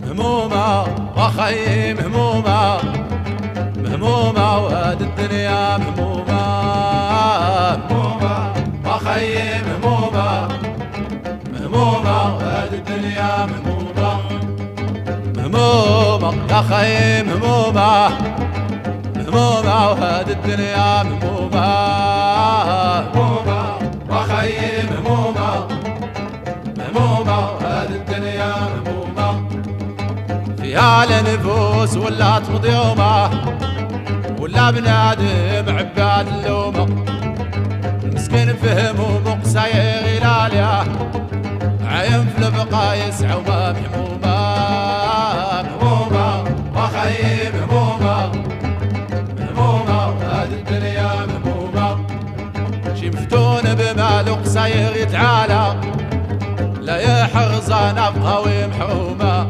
مهمومة وخي مهمومة، مهمومة وهاد الدنيا مهمومة، مهمومة وخي مهمومة، مهمومة وهاد الدنيا مهمومة، مهمومة يا خي مهمومة، مهمومة وهاد الدنيا مهمومة، مهمومة وخي مهمومة، مهمومة وهاد الدنيا مهمومة. فيها النفوس ولات مضيومة، ولا بنادم عباد اللومة، مسكين في همومه قصاير غلاليه، عايم في البقا يسعى وما محمومة، مهمومة وخي مهمومة، مهمومة وهاد الدنيا مهمومة. شي مفتون بمالو قصاير يتعالى، لا يحرز نفقه ومحرومة.